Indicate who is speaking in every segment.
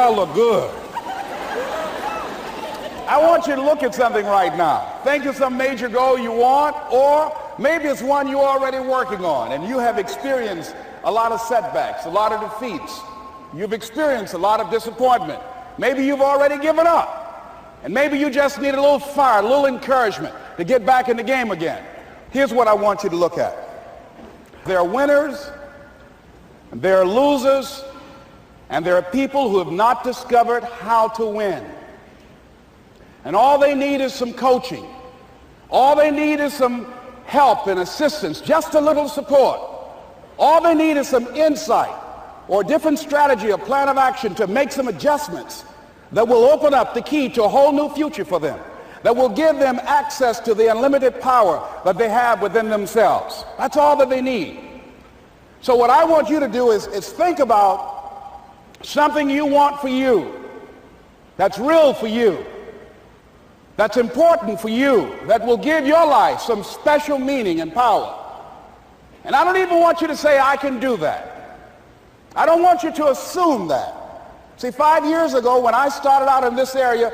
Speaker 1: that'll look good. I want you to look at something right now. Think of some major goal you want, or maybe it's one you're already working on and you have experienced a lot of setbacks, a lot of defeats. You've experienced a lot of disappointment. Maybe you've already given up. And maybe you just need a little fire, a little encouragement to get back in the game again. Here's what I want you to look at. There are winners, and there are losers, and there are people who have not discovered how to win. And all they need is some coaching. All they need is some help and assistance, just a little support. All they need is some insight or a different strategy, a plan of action to make some adjustments that will open up the key to a whole new future for them, that will give them access to the unlimited power that they have within themselves. That's all that they need. So what I want you to do is think about something you want for you, that's real for you, that's important for you, that will give your life some special meaning and power. And I don't even want you to say, I can do that. I don't want you to assume that. See, 5 years ago when I started out in this area,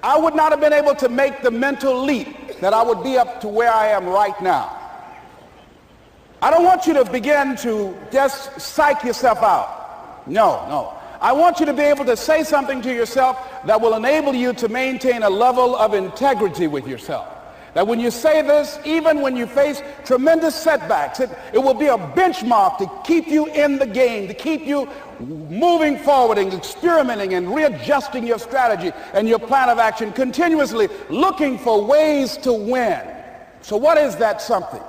Speaker 1: I would not have been able to make the mental leap that I would be up to where I am right now. I don't want you to begin to just psych yourself out. No. I want you to be able to say something to yourself that will enable you to maintain a level of integrity with yourself. That when you say this, even when you face tremendous setbacks, it will be a benchmark to keep you in the game, to keep you moving forward and experimenting and readjusting your strategy and your plan of action, continuously looking for ways to win. So what is that something?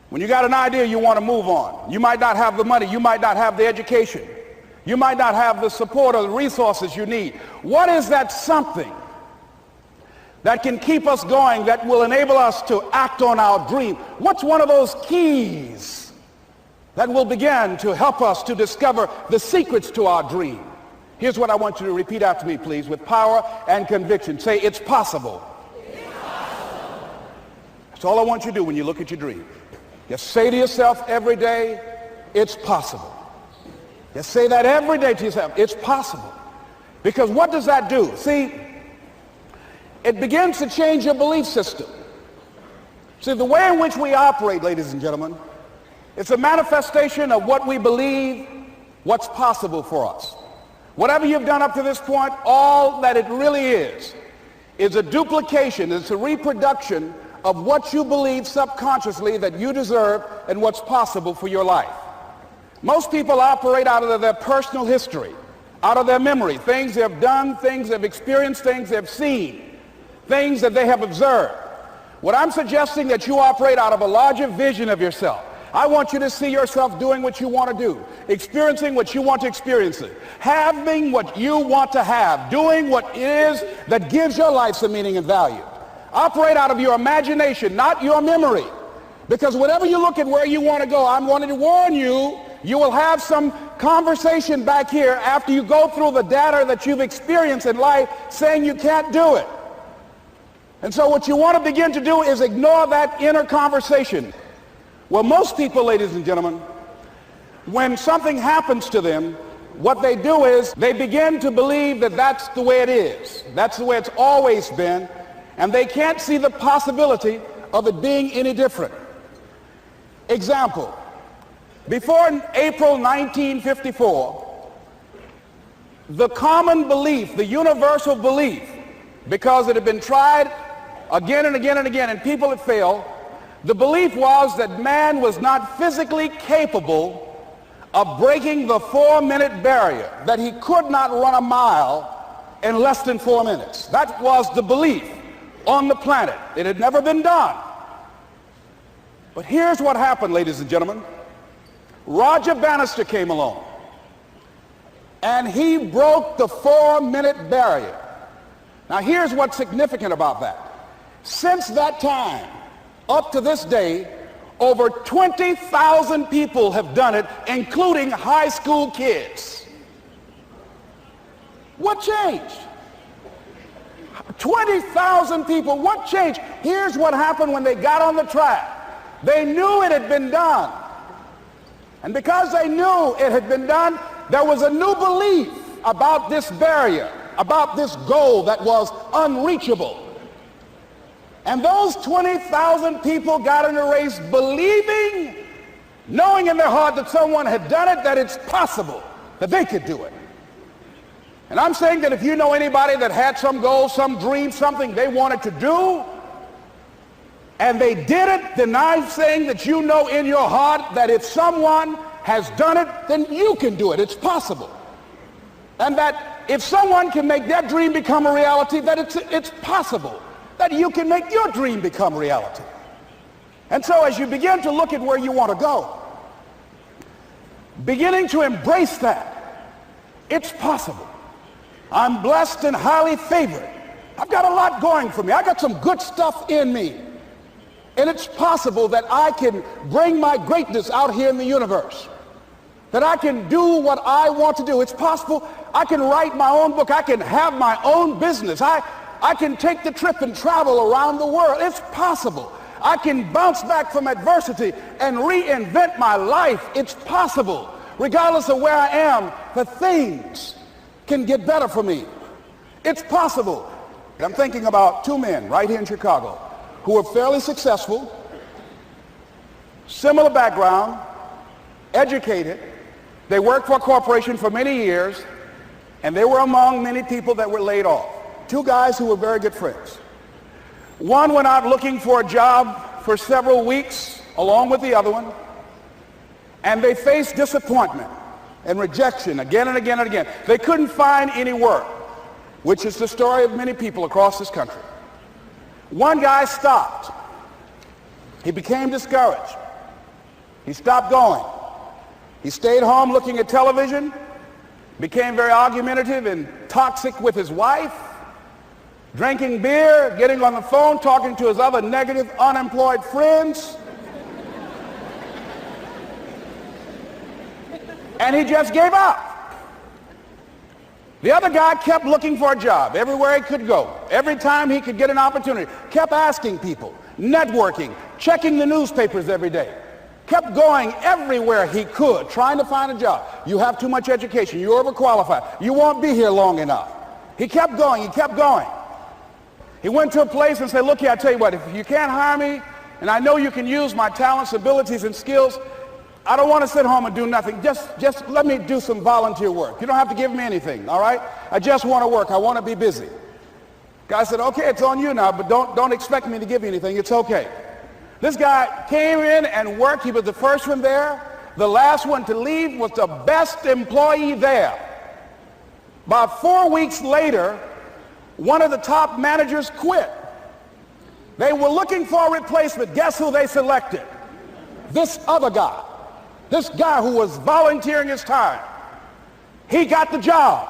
Speaker 1: When you got an idea you want to move on, you might not have the money, you might not have the education, you might not have the support or the resources you need. What is that something that can keep us going, that will enable us to act on our dream? What's one of those keys that will begin to help us to discover the secrets to our dream? Here's what I want you to repeat after me, please, with power and conviction. Say, it's possible. It's possible. That's all I want you to do when you look at your dream. Just say to yourself every day, it's possible. Just say that every day to yourself, it's possible. Because what does that do? See, it begins to change your belief system. See, the way in which we operate, ladies and gentlemen, it's a manifestation of what we believe, what's possible for us. Whatever you've done up to this point, all that it really is a duplication, it's a reproduction of what you believe subconsciously that you deserve and what's possible for your life. Most people operate out of their personal history, out of their memory, things they've done, things they've experienced, things they've seen, things that they have observed. What I'm suggesting that you operate out of a larger vision of yourself. I want you to see yourself doing what you want to do, experiencing what you want to experience, having what you want to have, doing what it is that gives your life some meaning and value. Operate out of your imagination, not your memory. Because whenever you look at where you want to go, I'm wanting to warn you, you will have some conversation back here after you go through the data that you've experienced in life saying you can't do it. And so what you want to begin to do is ignore that inner conversation. Well, most people, ladies and gentlemen, when something happens to them, what they do is they begin to believe that that's the way it is. That's the way it's always been. And they can't see the possibility of it being any different. Example, before April 1954, the common belief, the universal belief, because it had been tried again and again and again and people had failed, the belief was that man was not physically capable of breaking the 4-minute barrier, that he could not run a mile in less than 4 minutes. That was the belief on the planet. It had never been done. But here's what happened, ladies and gentlemen. Roger Bannister came along, and he broke the 4-minute barrier. Now here's what's significant about that. Since that time, up to this day, over 20,000 people have done it, including high school kids. What changed? 20,000 people, what changed? Here's what happened when they got on the track. They knew it had been done. And because they knew it had been done, there was a new belief about this barrier, about this goal that was unreachable. And those 20,000 people got in a race believing, knowing in their heart that someone had done it, that it's possible, that they could do it. And I'm saying that if you know anybody that had some goal, some dream, something they wanted to do, and they did it, then I'm saying that you know in your heart that if someone has done it, then you can do it. It's possible. And that if someone can make their dream become a reality, that it's possible that you can make your dream become reality. And so as you begin to look at where you want to go, beginning to embrace that, it's possible. I'm blessed and highly favored. I've got a lot going for me. I got some good stuff in me. And it's possible that I can bring my greatness out here in the universe. That I can do what I want to do. It's possible I can write my own book. I can have my own business. I can take the trip and travel around the world. It's possible. I can bounce back from adversity and reinvent my life. It's possible. Regardless of where I am, the things can get better for me. It's possible. I'm thinking about two men right here in Chicago who were fairly successful, similar background, educated. They worked for a corporation for many years, and they were among many people that were laid off. Two guys who were very good friends. One went out looking for a job for several weeks along with the other one, and they faced disappointment and rejection again and again and again. They couldn't find any work, which is the story of many people across this country. One guy stopped. He became discouraged. He stopped going. He stayed home looking at television, became very argumentative and toxic with his wife, drinking beer, getting on the phone, talking to his other negative, unemployed friends. And he just gave up. The other guy kept looking for a job everywhere he could go. Every time he could get an opportunity, kept asking people, networking, checking the newspapers every day. Kept going everywhere he could, trying to find a job. You have too much education. You're overqualified. You won't be here long enough. He kept going. He kept going. He went to a place and said, look here, I tell you what, if you can't hire me, and I know you can use my talents, abilities, and skills, I don't want to sit home and do nothing. Just let me do some volunteer work. You don't have to give me anything, all right? I just want to work. I want to be busy. Guy said, okay, it's on you now, but don't expect me to give you anything. It's okay. This guy came in and worked. He was the first one there. The last one to leave was the best employee there. About 4 weeks later, one of the top managers quit. They were looking for a replacement. Guess who they selected? This other guy. This guy who was volunteering his time. He got the job.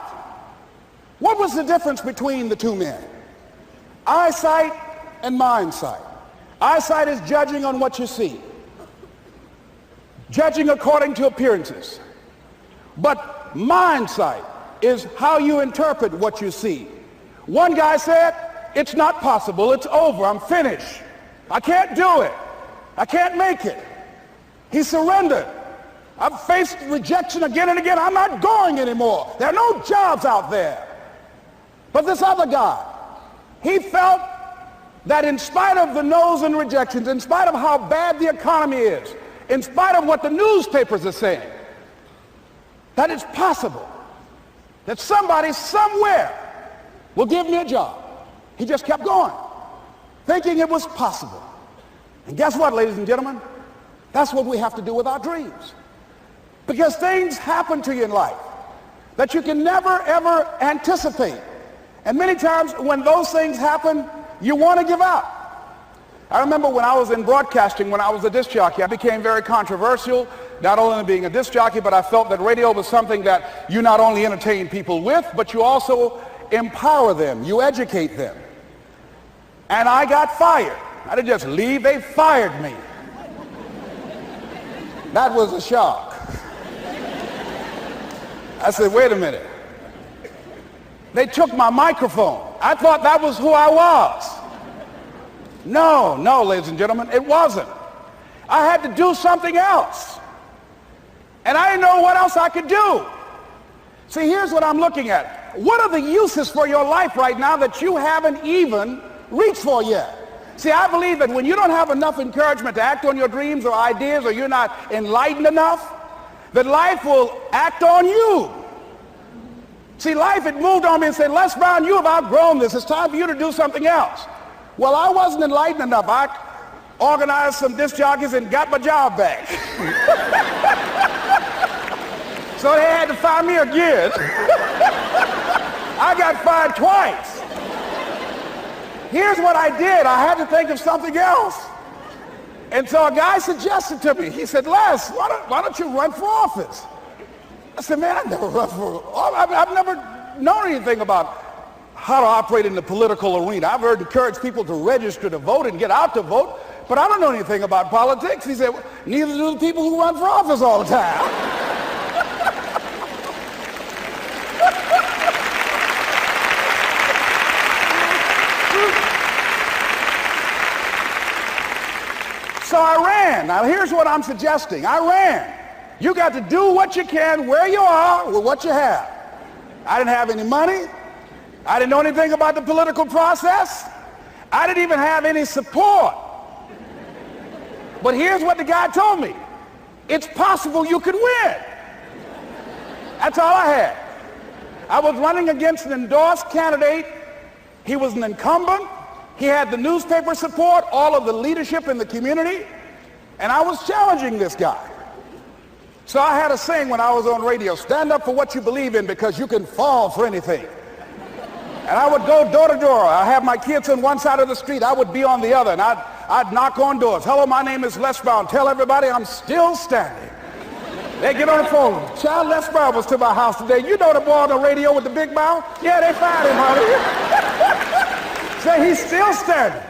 Speaker 1: What was the difference between the two men? Eyesight and mindsight. Eyesight is judging on what you see. Judging according to appearances. But mindsight is how you interpret what you see. One guy said, it's not possible, it's over, I'm finished. I can't do it. I can't make it. He surrendered. I've faced rejection again and again. I'm not going anymore. There are no jobs out there. But this other guy, he felt that in spite of the no's and rejections, in spite of how bad the economy is, in spite of what the newspapers are saying, that it's possible that somebody somewhere will give me a job. He just kept going, thinking it was possible. And guess what, ladies and gentlemen? That's what we have to do with our dreams. Because things happen to you in life that you can never, ever anticipate. And many times when those things happen, you want to give up. I remember when I was in broadcasting, when I was a disc jockey, I became very controversial, not only being a disc jockey, but I felt that radio was something that you not only entertain people with, but you also empower them, you educate them. And I got fired. I didn't just leave, they fired me. That was a shock. I said, wait a minute. They took my microphone. I thought that was who I was. No, ladies and gentlemen, it wasn't. I had to do something else. And I didn't know what else I could do. See, here's what I'm looking at. What are the uses for your life right now that you haven't even reached for yet? See, I believe that when you don't have enough encouragement to act on your dreams or ideas, or you're not enlightened enough, that life will act on you. See, life had moved on me and said, Les Brown, you have outgrown this. It's time for you to do something else. Well, I wasn't enlightened enough. I organized some disc jockeys and got my job back. So they had to fire me again. I got fired twice. Here's what I did. I had to think of something else. And so a guy suggested to me, he said, Les, why don't you run for office? I said, man, I've never run for office. I've never known anything about how to operate in the political arena. I've heard encourage people to register to vote and get out to vote, but I don't know anything about politics. He said, neither do the people who run for office all the time. So I ran. Now here's what I'm suggesting. I ran. You got to do what you can where you are with what you have. I didn't have any money. I didn't know anything about the political process. I didn't even have any support. But here's what the guy told me. It's possible you could win. That's all I had. I was running against an endorsed candidate. He was an incumbent. He had the newspaper support, all of the leadership in the community, and I was challenging this guy. So I had a saying when I was on radio, stand up for what you believe in because you can fall for anything. And I would go door to door. I have my kids on one side of the street. I would be on the other, and I'd knock on doors. Hello, my name is Les Brown. Tell everybody I'm still standing. They get on the phone. Child, Les Brown was to my house today. You know the boy on the radio with the big mouth? Yeah, they fired him, honey. Say he's still standing.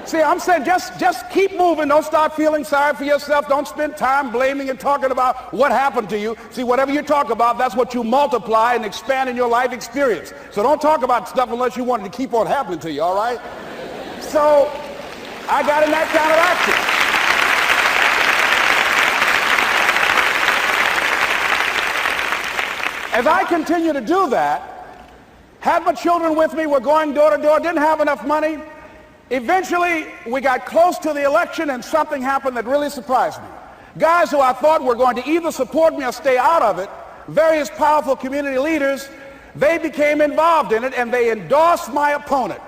Speaker 1: See, I'm saying just keep moving. Don't start feeling sorry for yourself. Don't spend time blaming and talking about what happened to you. See, whatever you talk about, that's what you multiply and expand in your life experience. So don't talk about stuff unless you want it to keep on happening to you, all right? So I got in that kind of action. As I continue to do that, had my children with me, were going door to door, didn't have enough money. Eventually, we got close to the election and something happened that really surprised me. Guys who I thought were going to either support me or stay out of it, various powerful community leaders, they became involved in it and they endorsed my opponent.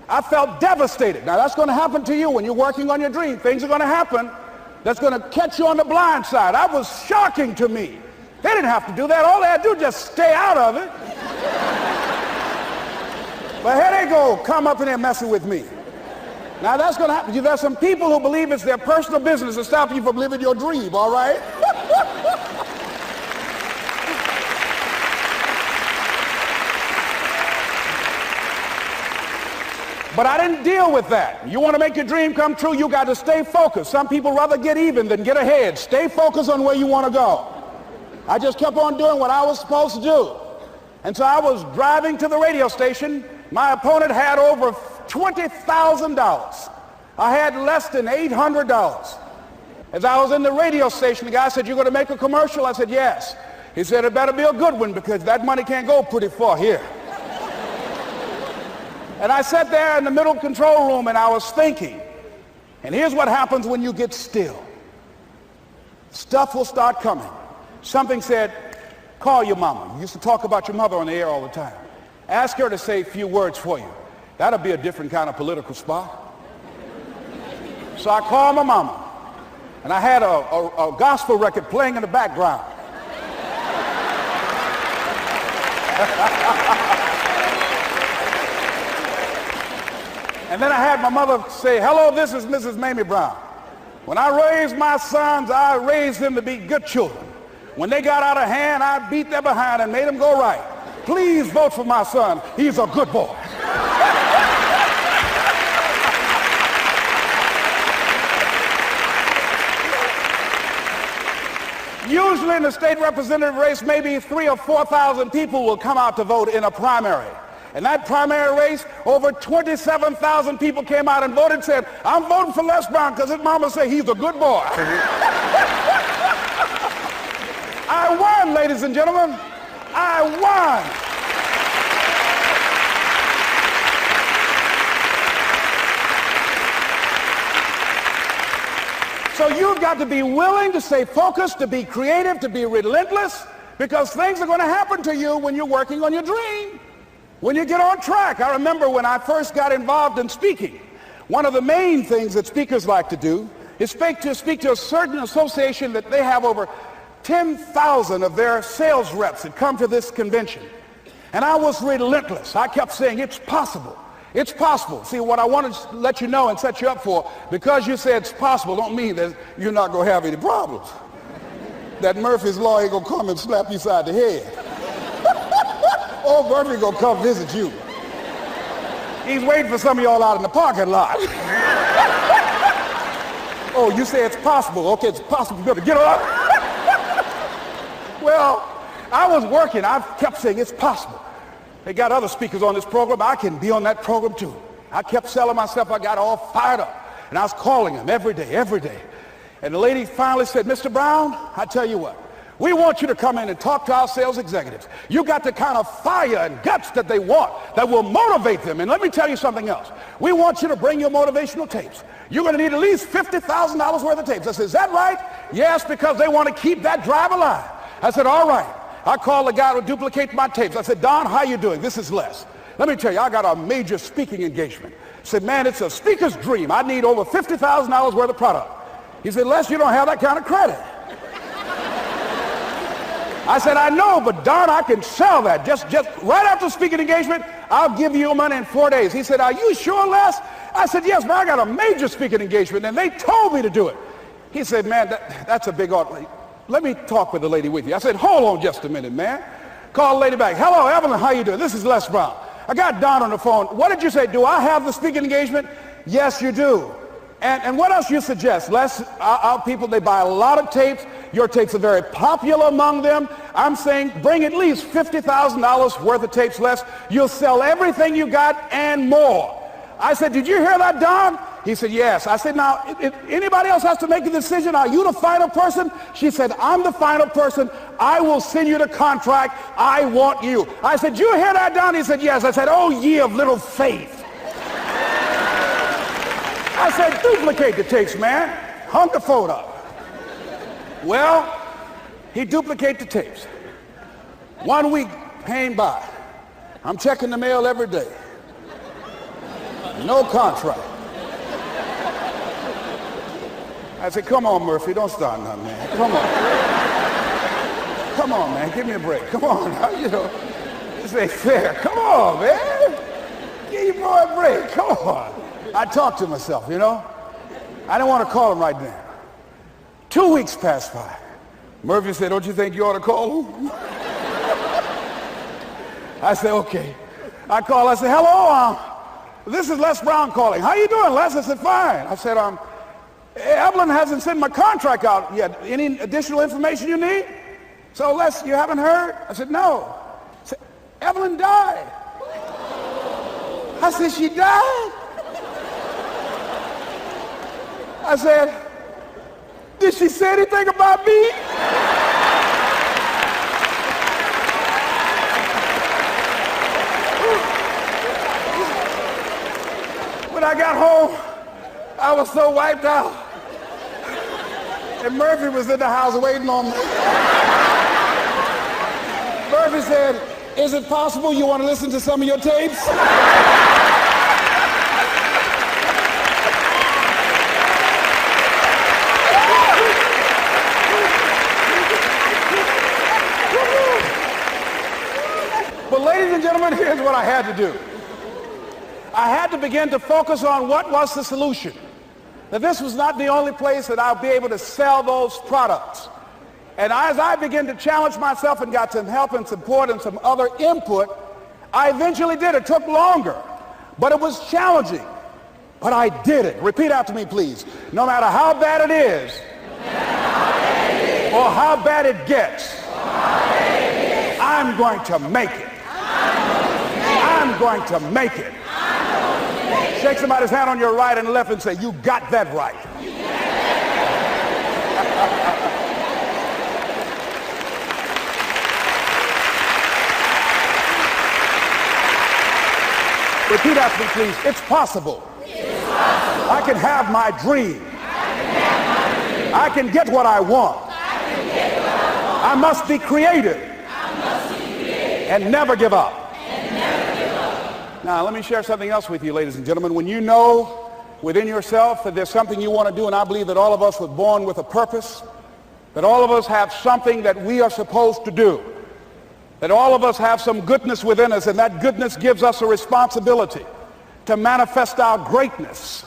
Speaker 1: I felt devastated. Now that's going to happen to you when you're working on your dream. Things are going to happen that's going to catch you on the blind side. That was shocking to me. They didn't have to do that. All they had to do was just stay out of it. But here they go, come up in there messing with me. Now that's going to happen. There's some people who believe it's their personal business to stop you from living your dream, all right? But I didn't deal with that. You want to make your dream come true, you got to stay focused. Some people rather get even than get ahead. Stay focused on where you want to go. I just kept on doing what I was supposed to do. And so I was driving to the radio station. My opponent had over $20,000. I had less than $800. As I was in the radio station, the guy said, "You're going to make a commercial?" I said, "Yes." He said, "It better be a good one because that money can't go pretty far here." And I sat there in the middle control room and I was thinking. And here's what happens when you get still. Stuff will start coming. Something said, call your mama. You used to talk about your mother on the air all the time. Ask her to say a few words for you. That'll be a different kind of political spot. So I called my mama, and I had a gospel record playing in the background. And then I had my mother say, "Hello, this is Mrs. Mamie Brown. When I raised my sons, I raised them to be good children. When they got out of hand, I beat their behind and made them go right. Please vote for my son. He's a good boy." Usually in the state representative race, maybe 3,000 or 4,000 people will come out to vote in a primary. In that primary race, over 27,000 people came out and voted and said, "I'm voting for Les Brown because his mama said he's a good boy." I won, ladies and gentlemen. I won. So you've got to be willing to stay focused, to be creative, to be relentless, because things are going to happen to you when you're working on your dream, when you get on track. I remember when I first got involved in speaking, one of the main things that speakers like to do is speak to a certain association that they have over 10,000 of their sales reps that come to this convention. And I was relentless. I kept saying, it's possible. It's possible. See, what I want to let you know and set you up for, because you say it's possible, don't mean that you're not going to have any problems. That Murphy's Law ain't going to come and slap you side the head. Oh, Murphy going to come visit you. He's waiting for some of y'all out in the parking lot. Oh, you say it's possible. Okay, it's possible. You better get up. Well, I was working. I kept saying it's possible. They got other speakers on this program. I can be on that program too. I kept selling myself. I got all fired up. And I was calling them every day. And the lady finally said, Mr. Brown, I tell you what, we want you to come in and talk to our sales executives. You got the kind of fire and guts that they want, that will motivate them. And let me tell you something else. We want you to bring your motivational tapes. You're going to need at least $50,000 worth of tapes. I said, is that right? Yes, because they want to keep that drive alive. I said, all right. I called the guy who duplicates my tapes. I said, Don, how you doing? This is Les. Let me tell you, I got a major speaking engagement. I said, man, it's a speaker's dream. I need over $50,000 worth of product. He said, Les, you don't have that kind of credit. I said, I know, but Don, I can sell that. Just right after speaking engagement, I'll give you your money in 4 days. He said, are you sure, Les? I said, yes, man, I got a major speaking engagement, and they told me to do it. He said, man, that's a big order. Let me talk with the lady with you. I said, hold on just a minute, man. Call the lady back. Hello, Evelyn, how you doing? This is Les Brown. I got Don on the phone. What did you say? Do I have the speaking engagement? Yes, you do. And what else you suggest? Les, our people, they buy a lot of tapes. Your tapes are very popular among them. I'm saying bring at least $50,000 worth of tapes, Les. You'll sell everything you got and more. I said, did you hear that, Don? He said, yes. I said, now, if anybody else has to make a decision, are you the final person? She said, I'm the final person. I will send you the contract. I want you. I said, you hear that, Don? He said, yes. I said, oh, ye of little faith. I said, duplicate the tapes, man. Hung the phone up. Well, he duplicated the tapes. 1 week came by. I'm checking the mail every day. No contract. I said, come on, Murphy, don't start nothing, man. Come on. Come on, man, give me a break. Come on, you know, this ain't fair. Come on, man. Give your boy a break. Come on. I talked to myself, you know. I didn't want to call him right now. 2 weeks passed by. Murphy said, don't you think you ought to call him? I said, okay. I called. I said, hello, this is Les Brown calling. How you doing, Les? I said, fine. I said, Evelyn hasn't sent my contract out yet. Any additional information you need? So, Les, you haven't heard? I said, no. I said, Evelyn died. I said, she died? I said, did she say anything about me? When I got home, I was so wiped out. And Murphy was in the house waiting on me. Murphy said, is it possible you want to listen to some of your tapes? But ladies and gentlemen, here's what I had to do. I had to begin to focus on what was the solution. That this was not the only place that I'll be able to sell those products. And as I began to challenge myself and got some help and support and some other input, I eventually did. It took longer, but it was challenging. But I did it. Repeat after me, please. No matter how bad it is, or how bad it gets, I'm going to make it. I'm going to make it. Shake somebody's hand on your right and left and say, you got that right. Repeat after me, please. It's possible.
Speaker 2: It's possible.
Speaker 1: I can have my dream. I can get what I want. I must be creative. And never give up. Now, let me share something else with you, ladies and gentlemen. When you know within yourself that there's something you want to do, and I believe that all of us were born with a purpose, that all of us have something that we are supposed to do, that all of us have some goodness within us, and that goodness gives us a responsibility to manifest our greatness.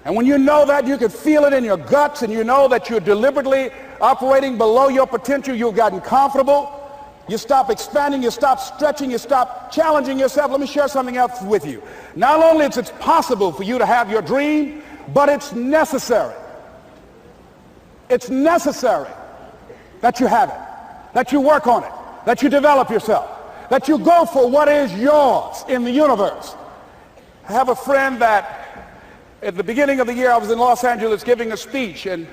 Speaker 1: And when you know that, you can feel it in your guts, and you know that you're deliberately operating below your potential. You've gotten comfortable. You stop expanding, you stop stretching, you stop challenging yourself. Let me share something else with you. Not only is it possible for you to have your dream, but it's necessary. It's necessary that you have it, that you work on it, that you develop yourself, that you go for what is yours in the universe. I have a friend that at the beginning of the year I was in Los Angeles giving a speech, and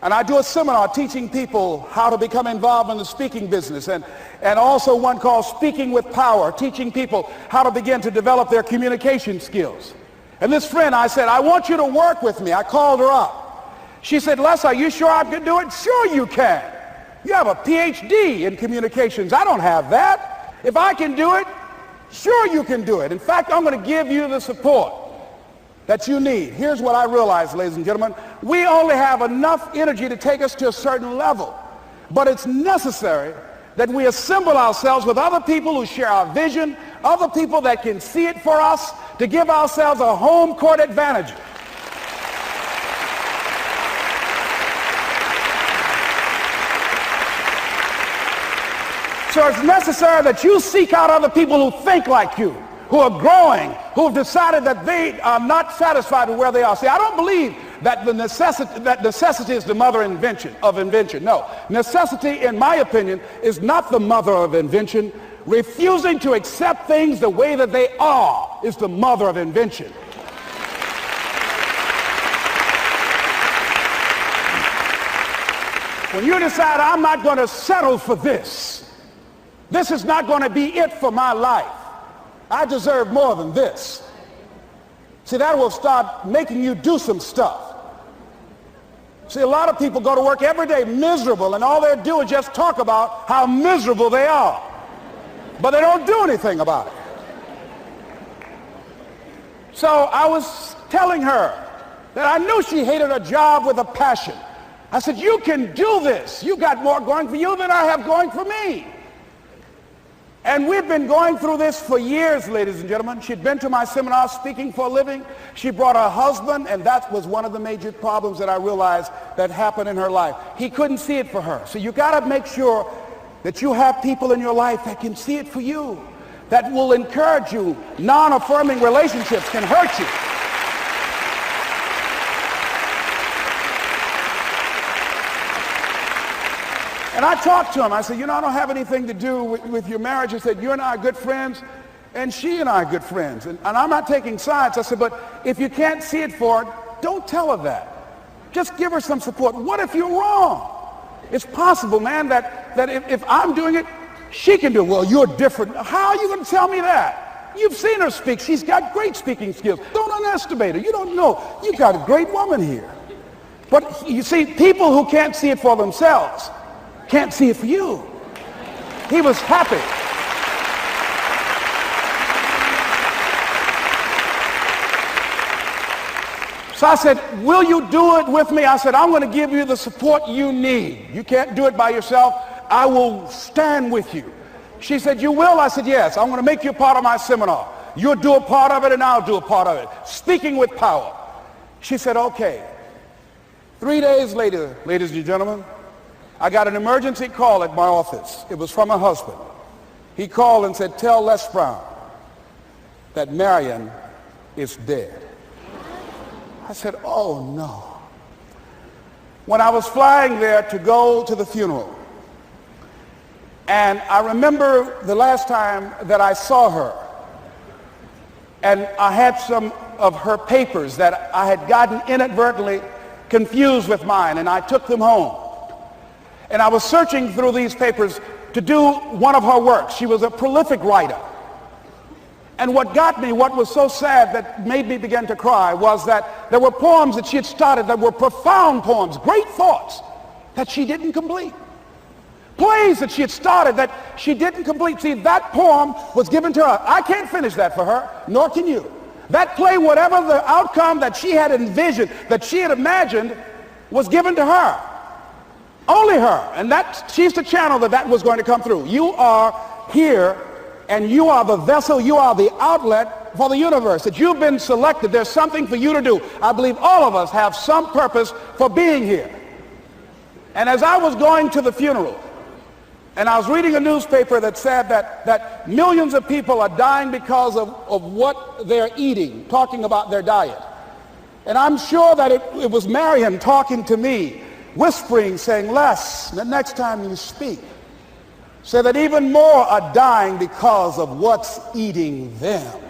Speaker 1: I do a seminar teaching people how to become involved in the speaking business, and also one called Speaking with Power, teaching people how to begin to develop their communication skills. And this friend, I said, I want you to work with me. I called her up. She said, Les, are you sure I can do it? Sure you can. You have a PhD in communications. I don't have that. If I can do it, sure you can do it. In fact, I'm going to give you the support that you need. Here's what I realize, ladies and gentlemen. We only have enough energy to take us to a certain level. But it's necessary that we assemble ourselves with other people who share our vision, other people that can see it for us, to give ourselves a home court advantage. So it's necessary that you seek out other people who think like you, who are growing, who have decided that they are not satisfied with where they are. See, I don't believe that necessity is the mother of invention. No, necessity, in my opinion, is not the mother of invention. Refusing to accept things the way that they are is the mother of invention. When you decide, I'm not going to settle for this, this is not going to be it for my life, I deserve more than this. See, that will start making you do some stuff. See, a lot of people go to work every day miserable, and all they do is just talk about how miserable they are. But they don't do anything about it. So I was telling her that I knew she hated her job with a passion. I said, you can do this. You got more going for you than I have going for me. And we've been going through this for years, ladies and gentlemen. She'd been to my seminar speaking for a living. She brought her husband, and that was one of the major problems that I realized that happened in her life. He couldn't see it for her. So you got to make sure that you have people in your life that can see it for you, that will encourage you. Non-affirming relationships can hurt you. And I talked to him. I said, you know, I don't have anything to do with your marriage. He said, you and I are good friends, and she and I are good friends. And I'm not taking sides. I said, but if you can't see it for her, don't tell her that. Just give her some support. What if you're wrong? It's possible, man, that if I'm doing it, she can do it. Well, you're different. How are you going to tell me that? You've seen her speak. She's got great speaking skills. Don't underestimate her. You don't know. You've got a great woman here. But you see, people who can't see it for themselves can't see it for you. He was happy. So I said, will you do it with me? I said, I'm going to give you the support you need. You can't do it by yourself. I will stand with you. She said, you will? I said, yes. I'm going to make you a part of my seminar. You'll do a part of it, and I'll do a part of it. Speaking with power. She said, okay. 3 days later, ladies and gentlemen, I got an emergency call at my office. It was from her husband. He called and said, tell Les Brown that Marion is dead. I said, oh no. When I was flying there to go to the funeral, and I remember the last time that I saw her, and I had some of her papers that I had gotten inadvertently confused with mine, and I took them home. And I was searching through these papers to do one of her works. She was a prolific writer. And what got me, what was so sad that made me begin to cry, was that there were poems that she had started that were profound poems, great thoughts, that she didn't complete. Plays that she had started that she didn't complete. See, that poem was given to her. I can't finish that for her, nor can you. That play, whatever the outcome that she had envisioned, that she had imagined, was given to her. Only her. And she's the channel that was going to come through. You are here, and you are the vessel, you are the outlet for the universe, that you've been selected. There's something for you to do. I believe all of us have some purpose for being here. And as I was going to the funeral, and I was reading a newspaper that said that millions of people are dying because of what they're eating, talking about their diet. And I'm sure that it was Marion talking to me, whispering, saying, Les, the next time you speak, say that even more are dying because of what's eating them.